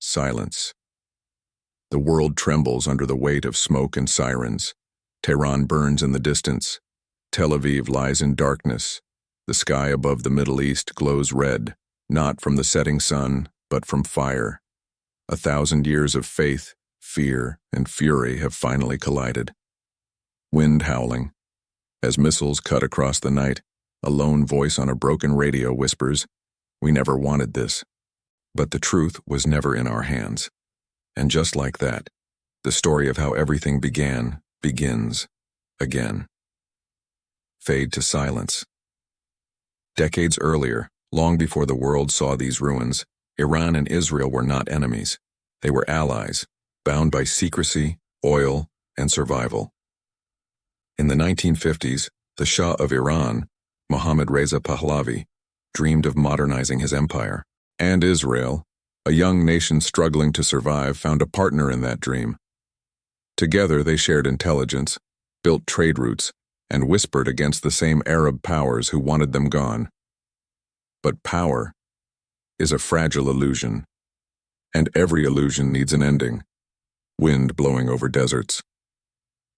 Silence. The world trembles under the weight of smoke and sirens. Tehran burns in the distance. Tel Aviv lies in darkness. The sky above the Middle East glows red, not from the setting sun, but from fire. 1,000 years of faith, fear, and fury have finally collided. Wind howling. As missiles cut across the night, a lone voice on a broken radio whispers, "We never wanted this." But the truth was never in our hands. And just like that, the story of how everything began begins again. Fade to silence. Decades earlier, long before the world saw these ruins, Iran and Israel were not enemies. They were allies, bound by secrecy, oil, and survival. In the 1950s, the Shah of Iran, Mohammad Reza Pahlavi, dreamed of modernizing his empire. And Israel, a young nation struggling to survive, found a partner in that dream. Together they shared intelligence, built trade routes, and whispered against the same Arab powers who wanted them gone. But power is a fragile illusion, and every illusion needs an ending. Wind blowing over deserts.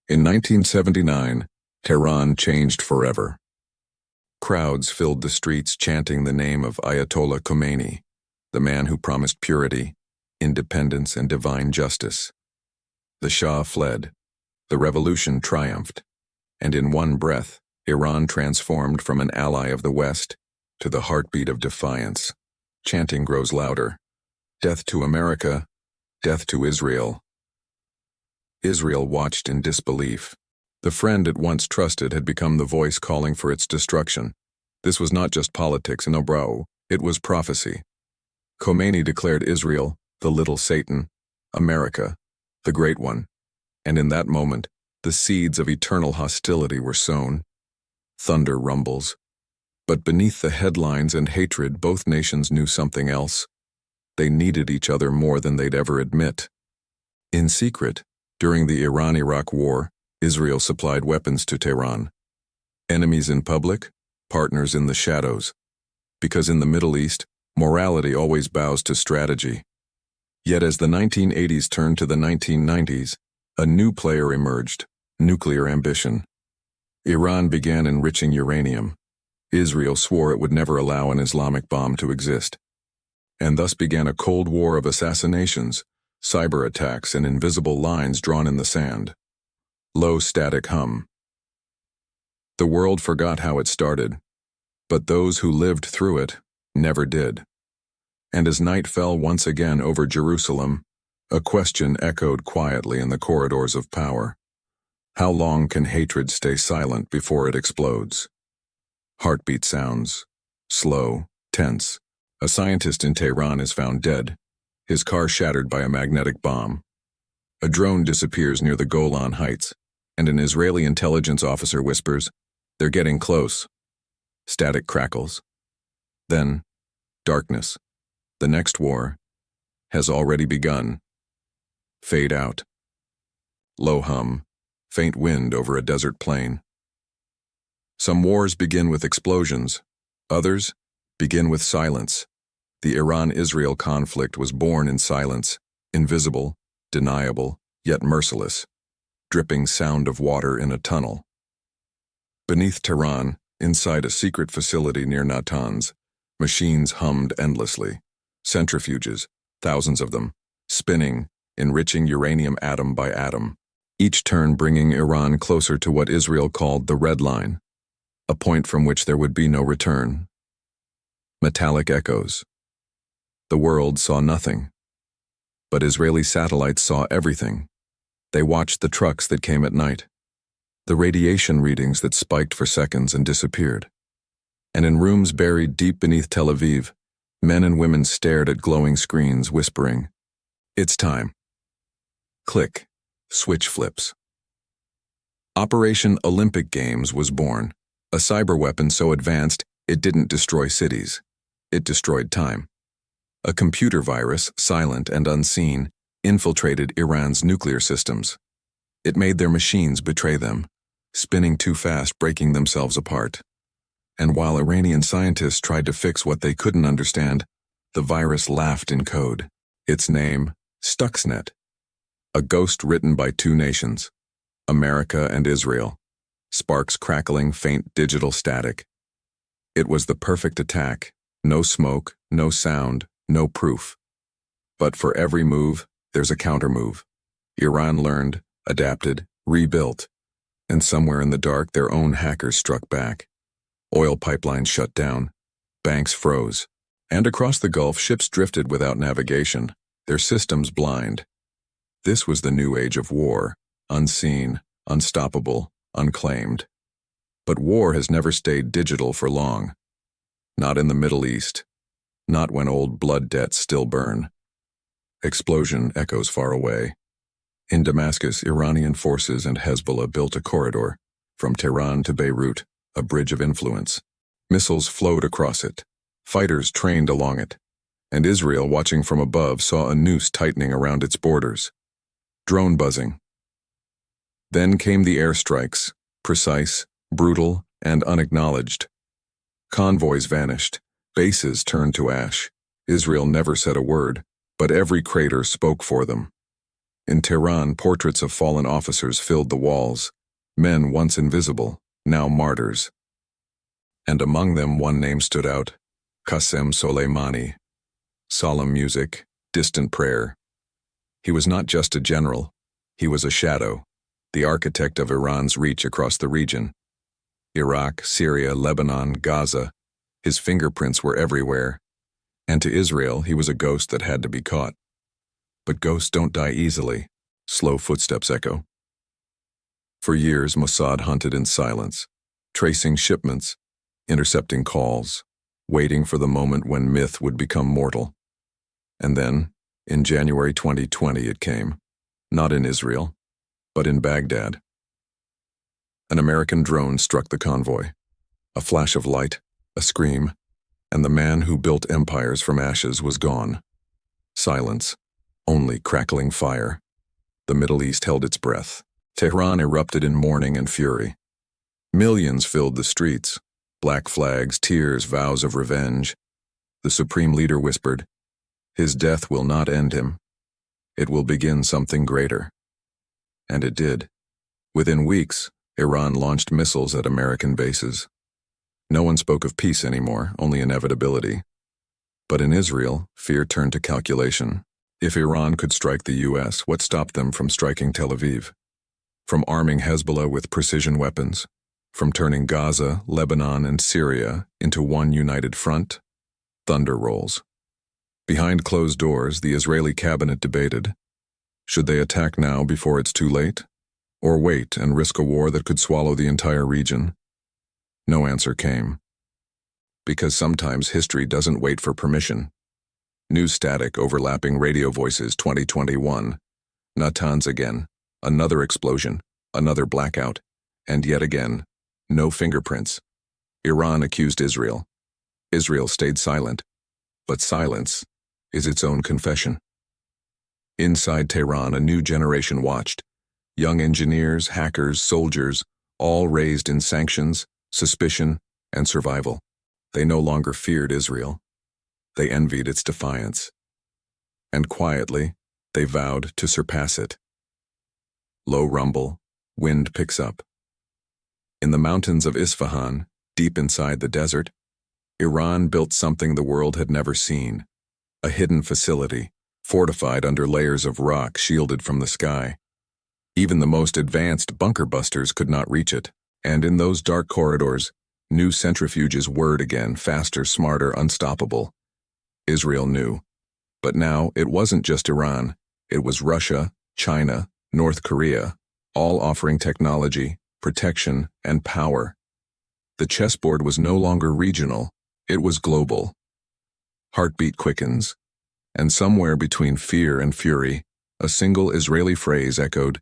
In 1979, Tehran changed forever. Crowds filled the streets chanting the name of Ayatollah Khomeini, the man who promised purity, independence, and divine justice. The Shah fled, the revolution triumphed, and in one breath, Iran transformed from an ally of the West to the heartbeat of defiance. Chanting grows louder. Death to America, death to Israel. Israel watched in disbelief. The friend it once trusted had become the voice calling for its destruction. This was not just politics, no bro, it was prophecy. Khomeini declared Israel, the little Satan, America, the great one. And in that moment, the seeds of eternal hostility were sown. Thunder rumbles. But beneath the headlines and hatred, both nations knew something else. They needed each other more than they'd ever admit. In secret, during the Iran-Iraq War, Israel supplied weapons to Tehran. Enemies in public, partners in the shadows. Because in the Middle East, morality always bows to strategy. Yet as the 1980s turned to the 1990s, a new player emerged: nuclear ambition. Iran began enriching uranium. Israel swore it would never allow an Islamic bomb to exist. And thus began a Cold War of assassinations, cyberattacks, and invisible lines drawn in the sand. Low static hum. The world forgot how it started, but those who lived through it never did. And as night fell once again over Jerusalem, a question echoed quietly in the corridors of power. How long can hatred stay silent before it explodes? Heartbeat sounds. Slow, tense. A scientist in Tehran is found dead, his car shattered by a magnetic bomb. A drone disappears near the Golan Heights, and an Israeli intelligence officer whispers, "They're getting close." Static crackles. Then, darkness. The next war has already begun. Fade out. Low hum. Faint wind over a desert plain. Some wars begin with explosions. Others begin with silence. The Iran-Israel conflict was born in silence, invisible, deniable, yet merciless. Dripping sound of water in a tunnel. Beneath Tehran, inside a secret facility near Natanz, machines hummed endlessly. Centrifuges, thousands of them, spinning, enriching uranium atom by atom, each turn bringing Iran closer to what Israel called the red line, a point from which there would be no return. Metallic echoes. The world saw nothing, but Israeli satellites saw everything. They watched the trucks that came at night, the radiation readings that spiked for seconds and disappeared. And in rooms buried deep beneath Tel Aviv, men and women stared at glowing screens, whispering, "It's time." Click. Switch flips. Operation Olympic Games was born, a cyber weapon so advanced it didn't destroy cities. It destroyed time. A computer virus, silent and unseen, infiltrated Iran's nuclear systems. It made their machines betray them, spinning too fast, breaking themselves apart. And while Iranian scientists tried to fix what they couldn't understand, the virus laughed in code. Its name, Stuxnet, a ghost written by two nations, America and Israel, sparks crackling faint digital static. It was the perfect attack, no smoke, no sound, no proof. But for every move, there's a countermove. Iran learned, adapted, rebuilt, and somewhere in the dark their own hackers struck back. Oil pipelines shut down, banks froze, and across the Gulf ships drifted without navigation, their systems blind. This was the new age of war, unseen, unstoppable, unclaimed. But war has never stayed digital for long. Not in the Middle East, not when old blood debts still burn. Explosion echoes far away. In Damascus, Iranian forces and Hezbollah built a corridor, from Tehran to Beirut, a bridge of influence. Missiles flowed across it, fighters trained along it, and Israel, watching from above, saw a noose tightening around its borders. Drone buzzing. Then came the airstrikes, precise, brutal, and unacknowledged. Convoys vanished, bases turned to ash. Israel never said a word, but every crater spoke for them. In Tehran, portraits of fallen officers filled the walls, men once invisible, now martyrs. And among them one name stood out, Qasem Soleimani. Solemn music, distant prayer. He was not just a general, he was a shadow, the architect of Iran's reach across the region. Iraq, Syria, Lebanon, Gaza, his fingerprints were everywhere, and to Israel he was a ghost that had to be caught. But ghosts don't die easily, slow footsteps echo. For years Mossad hunted in silence, tracing shipments, intercepting calls, waiting for the moment when myth would become mortal. And then, in January 2020 it came, not in Israel, but in Baghdad. An American drone struck the convoy. A flash of light, a scream, and the man who built empires from ashes was gone. Silence, only crackling fire. The Middle East held its breath. Tehran erupted in mourning and fury. Millions filled the streets, black flags, tears, vows of revenge. The supreme leader whispered, "His death will not end him. It will begin something greater." And it did. Within weeks, Iran launched missiles at American bases. No one spoke of peace anymore, only inevitability. But in Israel, fear turned to calculation. If Iran could strike the U.S., what stopped them from striking Tel Aviv? From arming Hezbollah with precision weapons? From turning Gaza, Lebanon, and Syria into one united front? Thunder rolls. Behind closed doors, the Israeli cabinet debated. Should they attack now before it's too late? Or wait and risk a war that could swallow the entire region? No answer came. Because sometimes history doesn't wait for permission. News static overlapping radio voices 2021. Natanz again. Another explosion. Another blackout. And yet again, no fingerprints. Iran accused Israel. Israel stayed silent. But silence is its own confession. Inside Tehran, a new generation watched. Young engineers, hackers, soldiers, all raised in sanctions, suspicion, and survival. They no longer feared Israel. They envied its defiance. And quietly, they vowed to surpass it. Low rumble, wind picks up. In the mountains of Isfahan, deep inside the desert, Iran built something the world had never seen. A hidden facility, fortified under layers of rock shielded from the sky. Even the most advanced bunker busters could not reach it. And in those dark corridors, new centrifuges whirred again, faster, smarter, unstoppable. Israel knew. But now it wasn't just Iran. It was Russia, China, North Korea, all offering technology, protection, and power. The chessboard was no longer regional, it was global. Heartbeat quickens, and somewhere between fear and fury, a single Israeli phrase echoed,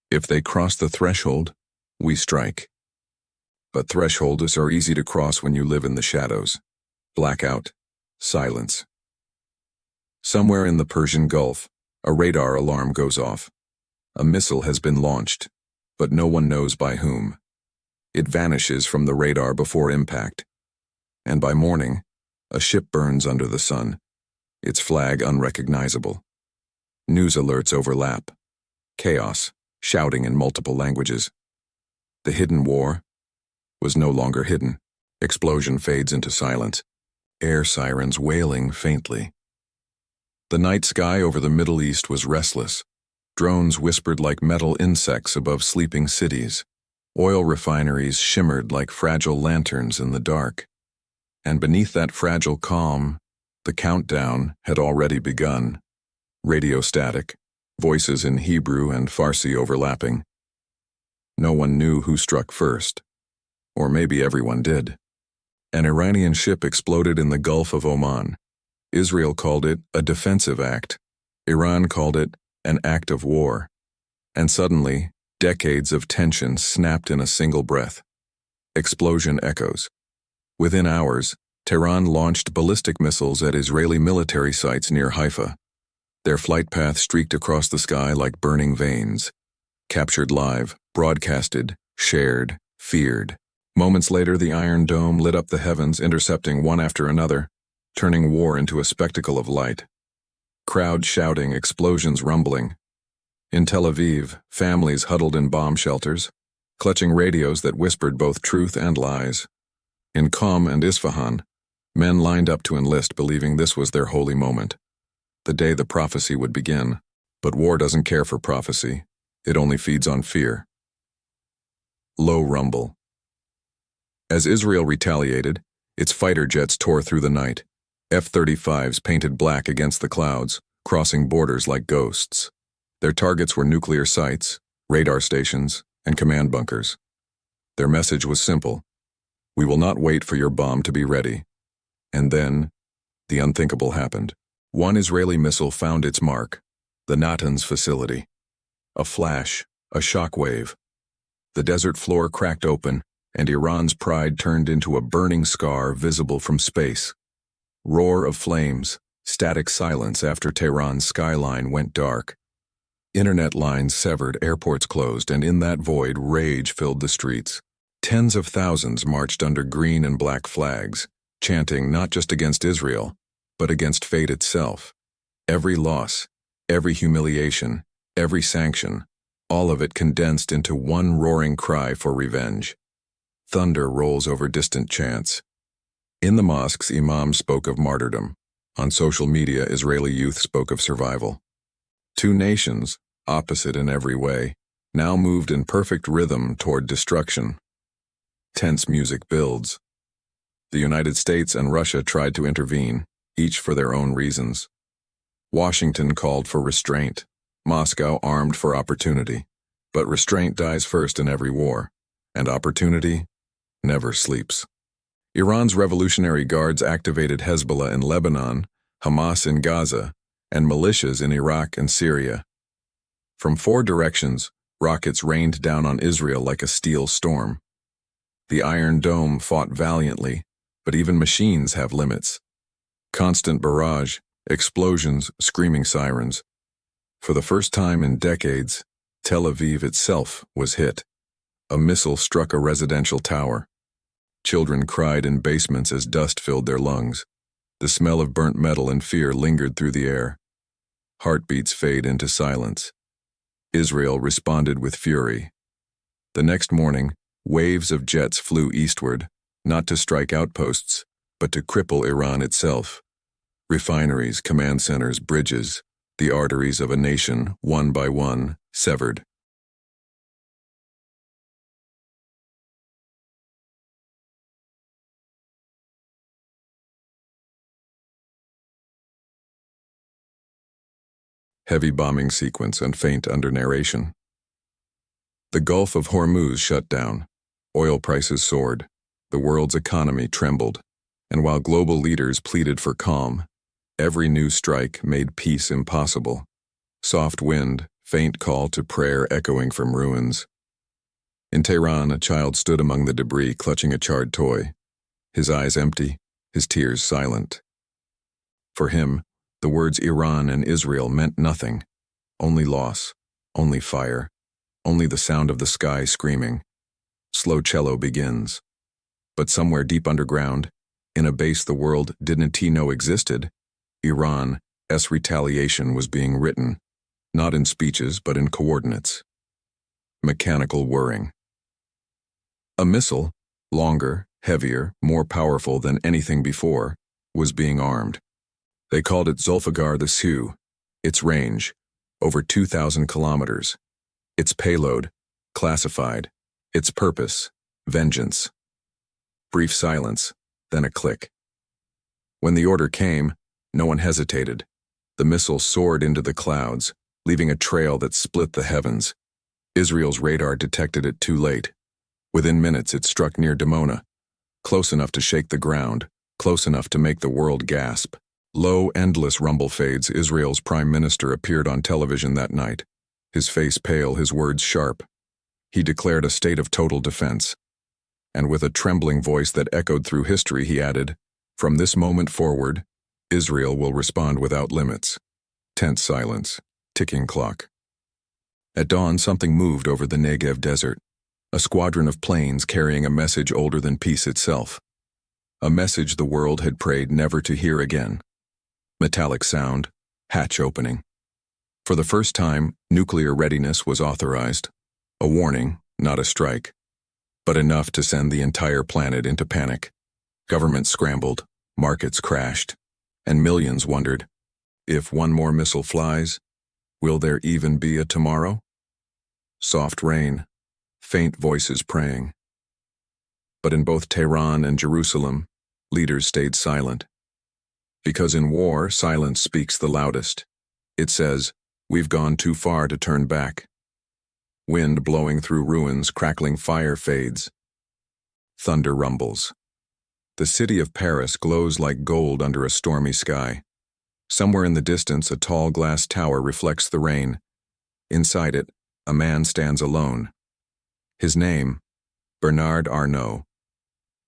"If they cross the threshold, we strike." But thresholds are easy to cross when you live in the shadows. Blackout. Silence. Somewhere in the Persian Gulf, a radar alarm goes off. A missile has been launched, but no one knows by whom. It vanishes from the radar before impact. And by morning, a ship burns under the sun. its flag unrecognizable. News alerts overlap. Chaos, shouting in multiple languages. The hidden war was no longer hidden. Explosion fades into silence. Air sirens wailing faintly. The night sky over the Middle East was restless. Drones whispered like metal insects above sleeping cities. Oil refineries shimmered like fragile lanterns in the dark. And beneath that fragile calm, the countdown had already begun. Radio static, voices in Hebrew and Farsi overlapping. No one knew who struck first. Or maybe everyone did. An Iranian ship exploded in the Gulf of Oman. Israel called it a defensive act. Iran called it an act of war. And suddenly, decades of tension snapped in a single breath. Explosion echoes. Within hours, Tehran launched ballistic missiles at Israeli military sites near Haifa. Their flight path streaked across the sky like burning veins. Captured live, broadcasted, shared, feared. Moments later, the Iron Dome lit up the heavens, intercepting one after another, turning war into a spectacle of light. Crowds shouting, explosions rumbling. In Tel Aviv, families huddled in bomb shelters, clutching radios that whispered both truth and lies. In Qom and Isfahan, men lined up to enlist, believing this was their holy moment, the day the prophecy would begin. But war doesn't care for prophecy. It only feeds on fear. Low rumble. As Israel retaliated, its fighter jets tore through the night. F-35s painted black against the clouds, crossing borders like ghosts. Their targets were nuclear sites, radar stations, and command bunkers. Their message was simple: we will not wait for your bomb to be ready. And then, the unthinkable happened. One Israeli missile found its mark, the Natanz facility. A flash, a shockwave. The desert floor cracked open, and Iran's pride turned into a burning scar visible from space. Roar of flames, static silence after Tehran's skyline went dark. Internet lines severed, airports closed, and in that void, rage filled the streets. Tens of thousands marched under green and black flags, chanting not just against Israel, but against fate itself. Every loss, every humiliation, every sanction, all of it condensed into one roaring cry for revenge. Thunder rolls over distant chants. In the mosques, imams spoke of martyrdom. On social media, Israeli youth spoke of survival. Two nations, opposite in every way, now moved in perfect rhythm toward destruction. Tense music builds. The United States and Russia tried to intervene, each for their own reasons. Washington called for restraint. Moscow armed for opportunity. But restraint dies first in every war, and opportunity never sleeps. Iran's Revolutionary Guards activated Hezbollah in Lebanon, Hamas in Gaza, and militias in Iraq and Syria. From four directions, rockets rained down on Israel like a steel storm. The Iron Dome fought valiantly, but even machines have limits. Constant barrage, explosions, screaming sirens. For the first time in decades, Tel Aviv itself was hit. A missile struck a residential tower. Children cried in basements as dust filled their lungs. The smell of burnt metal and fear lingered through the air. Heartbeats fade into silence. Israel responded with fury. The next morning, waves of jets flew eastward, not to strike outposts, but to cripple Iran itself. Refineries, command centers, bridges, the arteries of a nation, one by one, severed. Heavy bombing sequence and faint under narration. The Gulf of Hormuz shut down. Oil prices soared. The world's economy trembled. And while global leaders pleaded for calm, every new strike made peace impossible. Soft wind, faint call to prayer echoing from ruins. In Tehran, a child stood among the debris clutching a charred toy, his eyes empty, his tears silent. For him, the words Iran and Israel meant nothing. Only loss, only fire, only the sound of the sky screaming. Slow cello begins. But somewhere deep underground, in a base the world didn't know existed, Iran's retaliation was being written, not in speeches but in coordinates. Mechanical whirring. A missile, longer, heavier, more powerful than anything before, was being armed. They called it Zulfiqar the Sioux. Its range, over 2,000 kilometers. Its payload, classified. Its purpose, vengeance. Brief silence, then a click. When the order came, no one hesitated. The missile soared into the clouds, leaving a trail that split the heavens. Israel's radar detected it too late. Within minutes, it struck near Dimona, close enough to shake the ground, close enough to make the world gasp. Low, endless rumble fades. Israel's prime minister appeared on television that night, his face pale, his words sharp. He declared a state of total defense. And with a trembling voice that echoed through history, he added, "From this moment forward, Israel will respond without limits." Tense silence, ticking clock. At dawn, something moved over the Negev desert, a squadron of planes carrying a message older than peace itself. A message the world had prayed never to hear again. Metallic sound, hatch opening. For the first time, nuclear readiness was authorized. A warning, not a strike, but enough to send the entire planet into panic. Governments scrambled, markets crashed, and millions wondered, if one more missile flies, will there even be a tomorrow? Soft rain, faint voices praying. But in both Tehran and Jerusalem, leaders stayed silent. Because in war, silence speaks the loudest. It says, "We've gone too far to turn back." Wind blowing through ruins, crackling fire fades. Thunder rumbles. The city of Paris glows like gold under a stormy sky. Somewhere in the distance, a tall glass tower reflects the rain. Inside it, a man stands alone. His name, Bernard Arnault.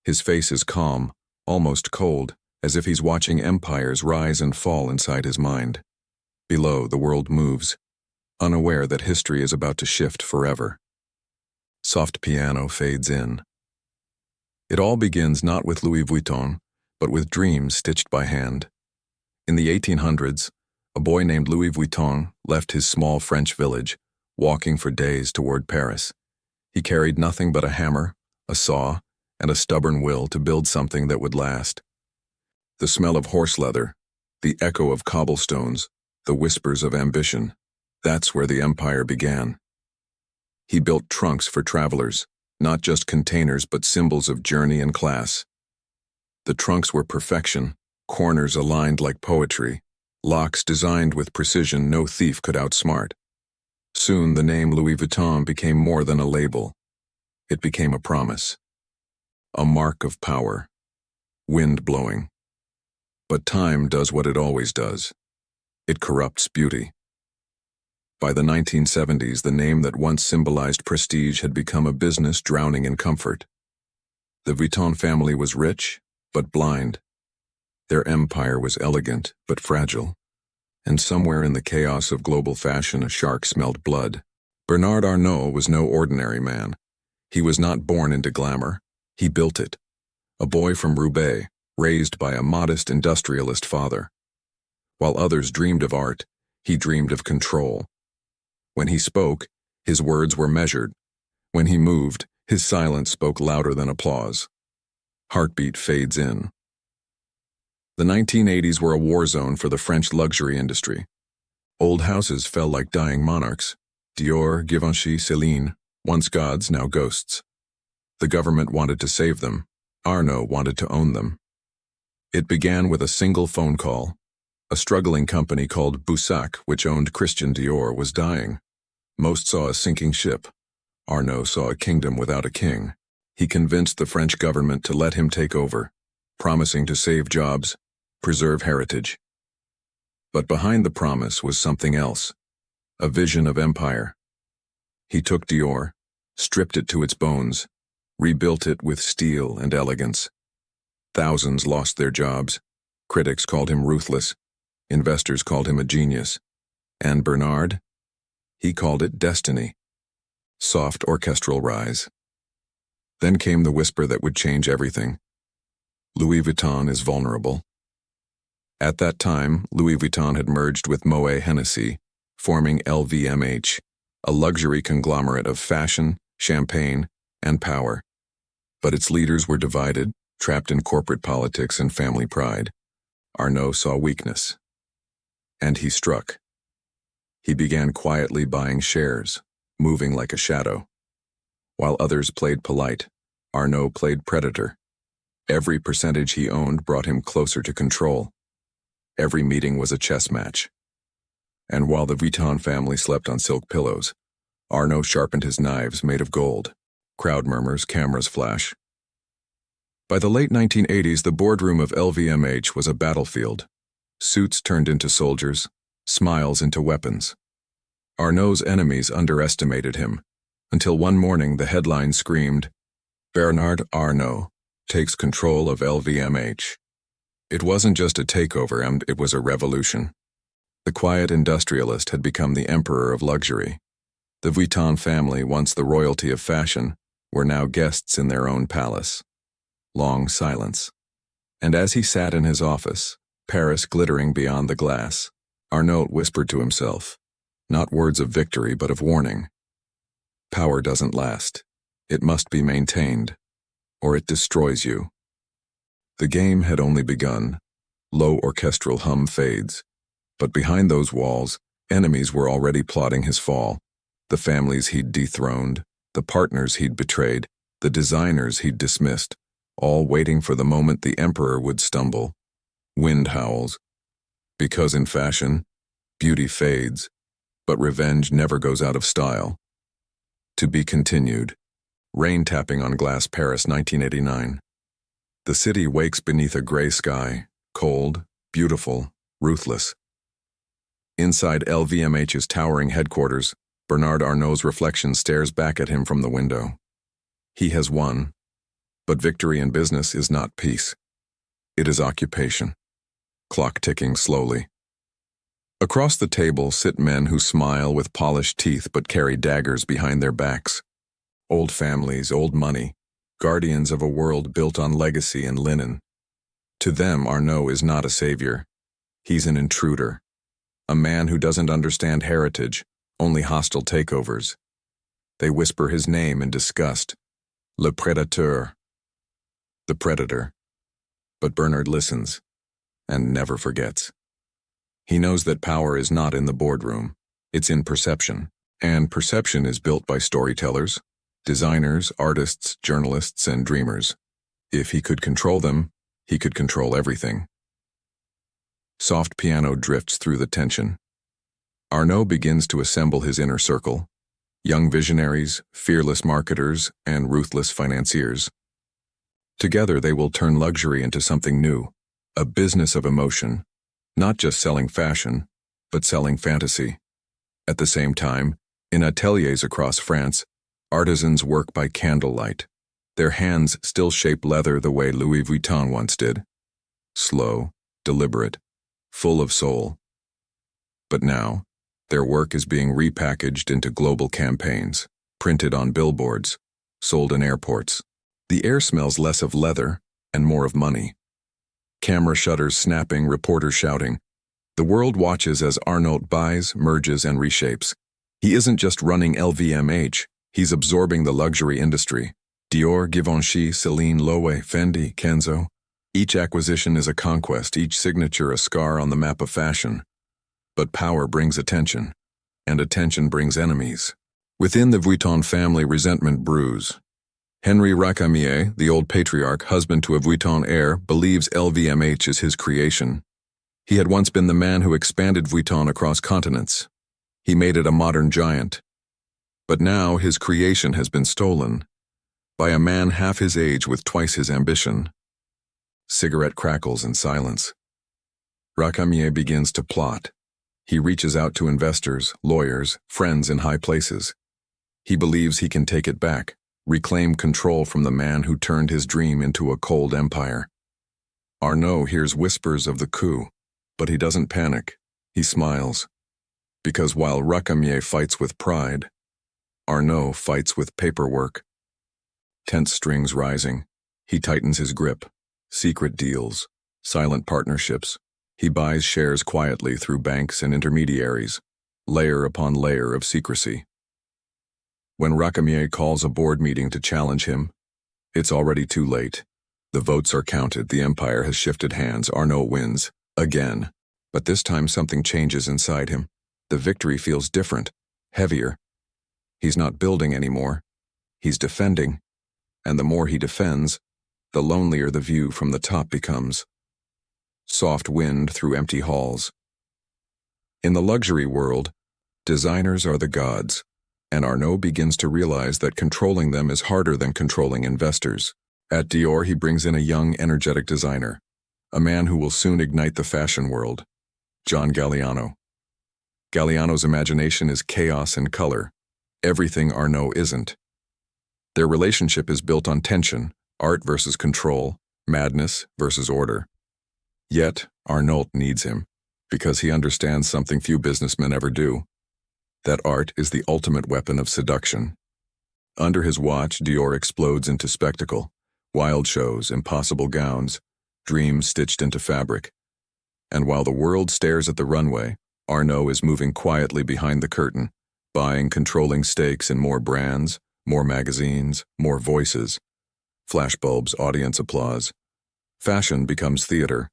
His face is calm, almost cold, as if he's watching empires rise and fall inside his mind. Below, the world moves, unaware that history is about to shift forever. Soft piano fades in. It all begins not with Louis Vuitton, but with dreams stitched by hand. In the 1800s, a boy named Louis Vuitton left his small French village, walking for days toward Paris. He carried nothing but a hammer, a saw, and a stubborn will to build something that would last. The smell of horse leather, the echo of cobblestones, the whispers of ambition. That's where the empire began. He built trunks for travelers, not just containers but symbols of journey and class. The trunks were perfection, corners aligned like poetry, locks designed with precision no thief could outsmart. Soon the name Louis Vuitton became more than a label. It became a promise. A mark of power. Wind blowing. But time does what it always does. It corrupts beauty. By the 1970s, the name that once symbolized prestige had become a business drowning in comfort. The Vuitton family was rich, but blind. Their empire was elegant, but fragile. And somewhere in the chaos of global fashion, a shark smelled blood. Bernard Arnault was no ordinary man. He was not born into glamour. He built it. A boy from Roubaix, raised by a modest industrialist father. While others dreamed of art, he dreamed of control. When he spoke, his words were measured. When he moved, his silence spoke louder than applause. Heartbeat fades in. The 1980s were a war zone for the French luxury industry. Old houses fell like dying monarchs. Dior, Givenchy, Céline, once gods, now ghosts. The government wanted to save them. Arnault wanted to own them. It began with a single phone call. A struggling company called Boussac, which owned Christian Dior, was dying. Most saw a sinking ship. Arnault saw a kingdom without a king. He convinced the French government to let him take over, promising to save jobs, preserve heritage. But behind the promise was something else, a vision of empire. He took Dior, stripped it to its bones, rebuilt it with steel and elegance. Thousands lost their jobs. Critics called him ruthless. Investors called him a genius. And Bernard? He called it destiny. Soft orchestral rise. Then came the whisper that would change everything. Louis Vuitton is vulnerable. At that time, Louis Vuitton had merged with Moet Hennessy, forming LVMH, a luxury conglomerate of fashion, champagne, and power. But its leaders were divided, trapped in corporate politics and family pride. Arnault saw weakness. And he struck. He began quietly buying shares, moving like a shadow. While others played polite, Arnault played predator. Every percentage he owned brought him closer to control. Every meeting was a chess match. And while the Vuitton family slept on silk pillows, Arnault sharpened his knives made of gold. Crowd murmurs, cameras flash. By the late 1980s, the boardroom of LVMH was a battlefield. Suits turned into soldiers, smiles into weapons. Arnault's enemies underestimated him, until one morning the headline screamed, "Bernard Arnault takes control of LVMH." It wasn't just a takeover, and it was a revolution. The quiet industrialist had become the emperor of luxury. The Vuitton family, once the royalty of fashion, were now guests in their own palace. Long silence. And as he sat in his office, Paris glittering beyond the glass, Arnault whispered to himself, not words of victory but of warning. Power doesn't last. It must be maintained, or it destroys you. The game had only begun. Low orchestral hum fades. But behind those walls, enemies were already plotting his fall. The families he'd dethroned, the partners he'd betrayed, the designers he'd dismissed, all waiting for the moment the emperor would stumble. Wind howls. Because in fashion, beauty fades, but revenge never goes out of style. To be continued. Rain tapping on glass, Paris, 1989. The city wakes beneath a gray sky, cold, beautiful, ruthless. Inside LVMH's towering headquarters, Bernard Arnault's reflection stares back at him from the window. He has won, but victory in business is not peace. It is occupation. Clock ticking slowly. Across the table sit men who smile with polished teeth but carry daggers behind their backs. Old families, old money, guardians of a world built on legacy and linen. To them, Arnault is not a savior. He's an intruder. A man who doesn't understand heritage, only hostile takeovers. They whisper his name in disgust. Le prédateur. The predator. But Bernard listens, and never forgets. He knows that power is not in the boardroom, it's in perception. And perception is built by storytellers, designers, artists, journalists, and dreamers. If he could control them, he could control everything. Soft piano drifts through the tension. Arnault begins to assemble his inner circle. Young visionaries, fearless marketers, and ruthless financiers. Together they will turn luxury into something new, a business of emotion, not just selling fashion, but selling fantasy. At the same time, in ateliers across France, artisans work by candlelight. Their hands still shape leather the way Louis Vuitton once did. Slow, deliberate, full of soul. But now, their work is being repackaged into global campaigns, printed on billboards, sold in airports. The air smells less of leather and more of money. Camera shutters snapping, reporters shouting. The world watches as Arnault buys, merges, and reshapes. He isn't just running LVMH, he's absorbing the luxury industry. Dior, Givenchy, Celine, Loewe, Fendi, Kenzo. Each acquisition is a conquest, each signature a scar on the map of fashion. But power brings attention, and attention brings enemies. Within the Vuitton family, resentment brews. Henri Racamier, the old patriarch, husband to a Vuitton heir, believes LVMH is his creation. He had once been the man who expanded Vuitton across continents. He made it a modern giant. But now his creation has been stolen by a man half his age with twice his ambition. Cigarette crackles in silence. Racamier begins to plot. He reaches out to investors, lawyers, friends in high places. He believes he can take it back, reclaim control from the man who turned his dream into a cold empire. Arnault hears whispers of the coup, but he doesn't panic. He smiles. Because while Racamier fights with pride, Arnault fights with paperwork. Tense strings rising. He tightens his grip. Secret deals, silent partnerships, He buys shares quietly through banks and intermediaries, layer upon layer of secrecy. When Racamier calls a board meeting to challenge him, it's already too late. The votes are counted, the empire has shifted hands, Arnaud wins, again. But this time something changes inside him. The victory feels different, heavier. He's not building anymore. He's defending. And the more he defends, the lonelier the view from the top becomes. Soft wind through empty halls. In the luxury world, designers are the gods, and Arnaud begins to realize that controlling them is harder than controlling investors. At Dior, he brings in a young, energetic designer, a man who will soon ignite the fashion world, John Galliano. Galliano's imagination is chaos and color, everything Arnaud isn't. Their relationship is built on tension, art versus control, madness versus order. Yet, Arnaud needs him, because he understands something few businessmen ever do. That art is the ultimate weapon of seduction. Under his watch, Dior explodes into spectacle, wild shows, impossible gowns, dreams stitched into fabric. And while the world stares at the runway, Arnaud is moving quietly behind the curtain, buying controlling stakes in more brands, more magazines, more voices. Flashbulbs, audience applause. Fashion becomes theater,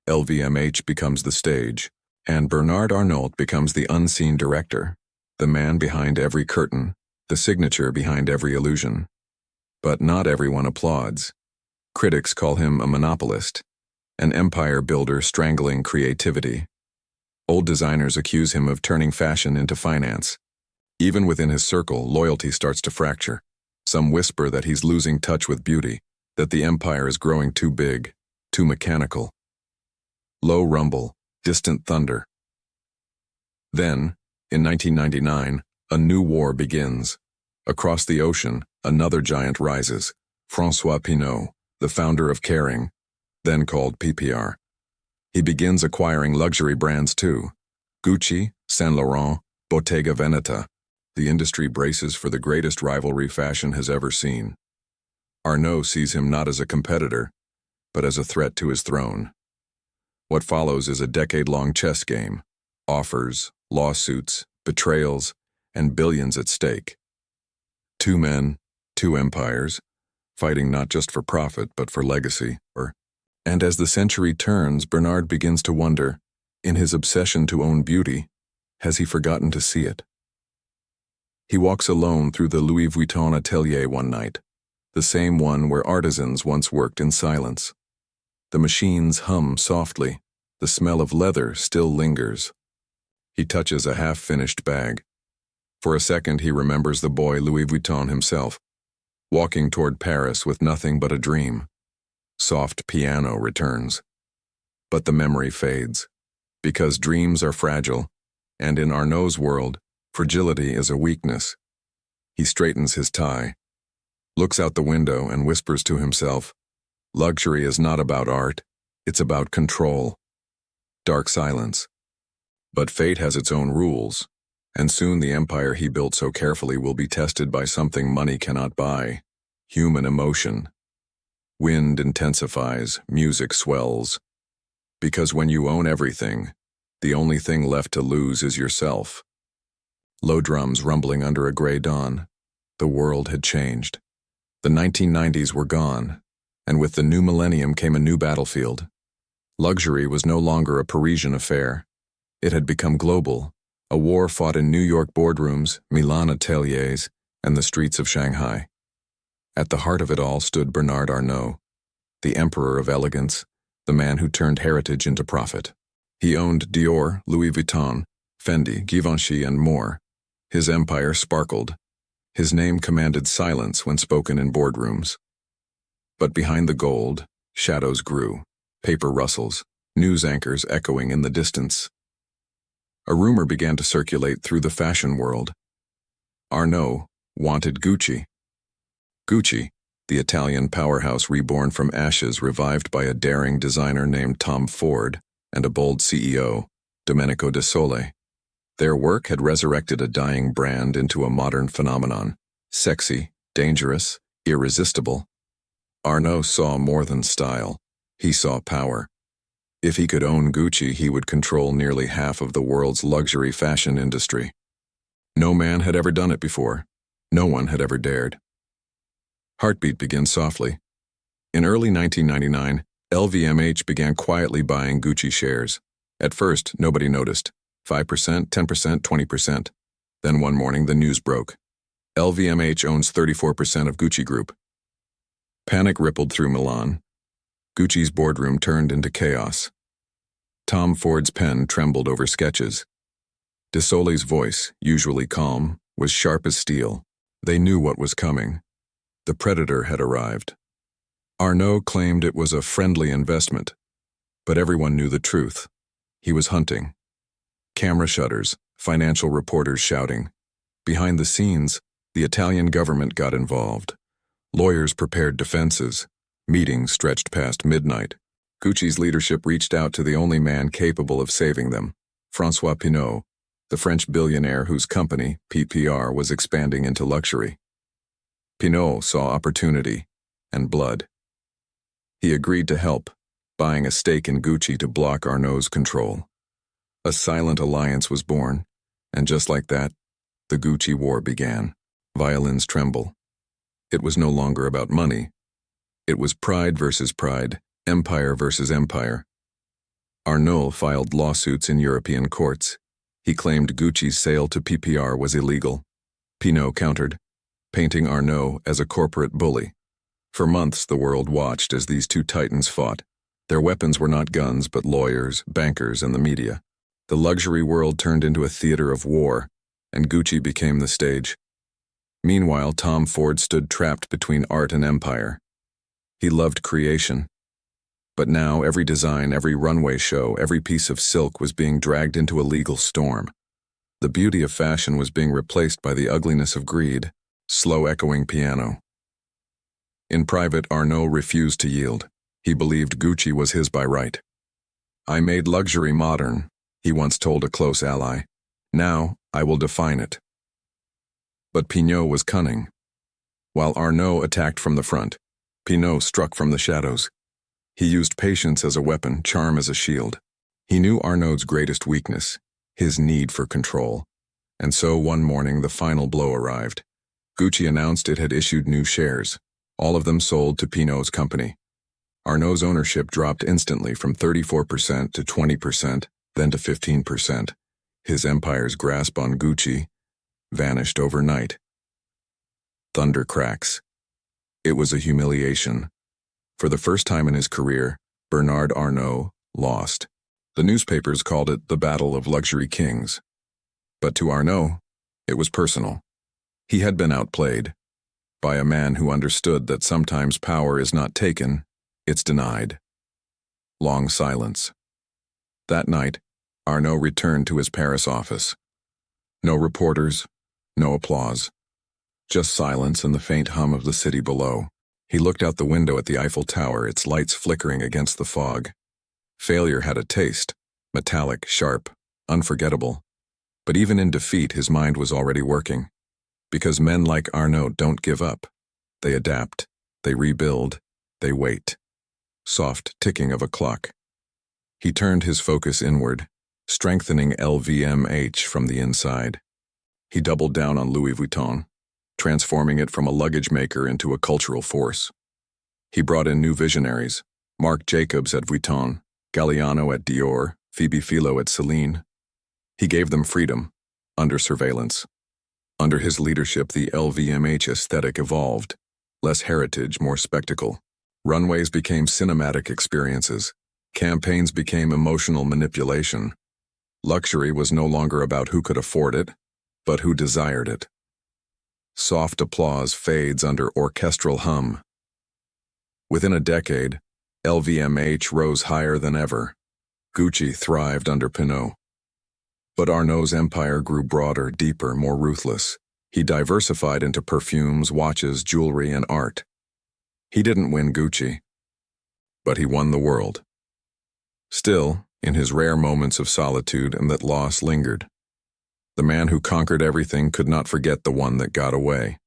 LVMH becomes the stage, and Bernard Arnault becomes the unseen director, the man behind every curtain, the signature behind every illusion. But not everyone applauds. Critics call him a monopolist, an empire builder strangling creativity. Old designers accuse him of turning fashion into finance. Even within his circle, loyalty starts to fracture. Some whisper that he's losing touch with beauty, that the empire is growing too big, too mechanical. Low rumble, distant thunder. Then, in 1999, a new war begins. Across the ocean, another giant rises, François Pinault, the founder of Kering, then called PPR. He begins acquiring luxury brands too. Gucci, Saint Laurent, Bottega Veneta. The industry braces for the greatest rivalry fashion has ever seen. Arnaud sees him not as a competitor, but as a threat to his throne. What follows is a decade-long chess game. Offers, lawsuits, betrayals, and billions at stake. Two men, two empires, fighting not just for profit but for legacy. And as the century turns, Bernard begins to wonder, in his obsession to own beauty, has he forgotten to see it? He walks alone through the Louis Vuitton atelier one night, the same one where artisans once worked in silence. The machines hum softly, the smell of leather still lingers. He touches a half-finished bag. For a second he remembers the boy Louis Vuitton himself, walking toward Paris with nothing but a dream. Soft piano returns. But the memory fades, because dreams are fragile, and in Arnaud's world, fragility is a weakness. He straightens his tie, looks out the window and whispers to himself, luxury is not about art, it's about control. Dark silence. But fate has its own rules, and soon the empire he built so carefully will be tested by something money cannot buy, human emotion. Wind intensifies, music swells. Because when you own everything, the only thing left to lose is yourself. Low drums rumbling under a gray dawn. The world had changed. The 1990s were gone, and with the new millennium came a new battlefield. Luxury was no longer a Parisian affair. It had become global, a war fought in New York boardrooms, Milan ateliers, and the streets of Shanghai. At the heart of it all stood Bernard Arnault, the emperor of elegance, the man who turned heritage into profit. He owned Dior, Louis Vuitton, Fendi, Givenchy, and more. His empire sparkled. His name commanded silence when spoken in boardrooms. But behind the gold, shadows grew, paper rustles, news anchors echoing in the distance. A rumor began to circulate through the fashion world. Arnault wanted Gucci. Gucci, the Italian powerhouse reborn from ashes, revived by a daring designer named Tom Ford and a bold CEO, Domenico De Sole. Their work had resurrected a dying brand into a modern phenomenon, sexy, dangerous, irresistible. Arnault saw more than style. He saw power. If he could own Gucci, he would control nearly half of the world's luxury fashion industry. No man had ever done it before. No one had ever dared. Heartbeat begins softly. In early 1999, LVMH began quietly buying Gucci shares. At first, nobody noticed. 5%, 10%, 20%. Then one morning, the news broke. LVMH owns 34% of Gucci Group. Panic rippled through Milan. Gucci's boardroom turned into chaos. Tom Ford's pen trembled over sketches. Desolle's voice, usually calm, was sharp as steel. They knew what was coming. The predator had arrived. Arnault claimed it was a friendly investment, but everyone knew the truth. He was hunting. Camera shutters, financial reporters shouting. Behind the scenes, the Italian government got involved. Lawyers prepared defenses. Meetings stretched past midnight. Gucci's leadership reached out to the only man capable of saving them, François Pinault, the French billionaire whose company, PPR, was expanding into luxury. Pinault saw opportunity and blood. He agreed to help, buying a stake in Gucci to block Arnault's control. A silent alliance was born, and just like that, the Gucci war began. Violins tremble. It was no longer about money. It was pride versus pride, empire versus empire. Arnault filed lawsuits in European courts. He claimed Gucci's sale to PPR was illegal. Pinault countered, painting Arnault as a corporate bully. For months, the world watched as these two titans fought. Their weapons were not guns, but lawyers, bankers, and the media. The luxury world turned into a theater of war, and Gucci became the stage. Meanwhile, Tom Ford stood trapped between art and empire. He loved creation. But now every design, every runway show, every piece of silk was being dragged into a legal storm. The beauty of fashion was being replaced by the ugliness of greed, slow echoing piano. In private, Arnault refused to yield. He believed Gucci was his by right. "I made luxury modern," he once told a close ally. "Now, I will define it." But Pinault was cunning. While Arnault attacked from the front, Pinault struck from the shadows. He used patience as a weapon, charm as a shield. He knew Arnault's greatest weakness, his need for control. And so one morning the final blow arrived. Gucci announced it had issued new shares. All of them sold to Pinault's company. Arnault's ownership dropped instantly from 34% to 20%, then to 15%. His empire's grasp on Gucci vanished overnight. Thunder cracks. It was a humiliation. For the first time in his career, Bernard Arnault lost. The newspapers called it the Battle of Luxury Kings. But to Arnault, it was personal. He had been outplayed by a man who understood that sometimes power is not taken, it's denied. Long silence. That night, Arnault returned to his Paris office. No reporters, no applause. Just silence and the faint hum of the city below. He looked out the window at the Eiffel Tower, its lights flickering against the fog. Failure had a taste, metallic, sharp, unforgettable. But even in defeat, his mind was already working. Because men like Arnault don't give up. They adapt, they rebuild, they wait. Soft ticking of a clock. He turned his focus inward, strengthening LVMH from the inside. He doubled down on Louis Vuitton, transforming it from a luggage maker into a cultural force. He brought in new visionaries, Marc Jacobs at Vuitton, Galliano at Dior, Phoebe Philo at Celine. He gave them freedom, under surveillance. Under his leadership, the LVMH aesthetic evolved. Less heritage, more spectacle. Runways became cinematic experiences. Campaigns became emotional manipulation. Luxury was no longer about who could afford it, but who desired it. Soft applause fades under orchestral hum. Within a decade, LVMH rose higher than ever. Gucci thrived under Pinault. But Arnault's empire grew broader, deeper, more ruthless. He diversified into perfumes, watches, jewelry, and art. He didn't win Gucci, but he won the world. Still, in his rare moments of solitude, and that loss lingered. The man who conquered everything could not forget the one that got away.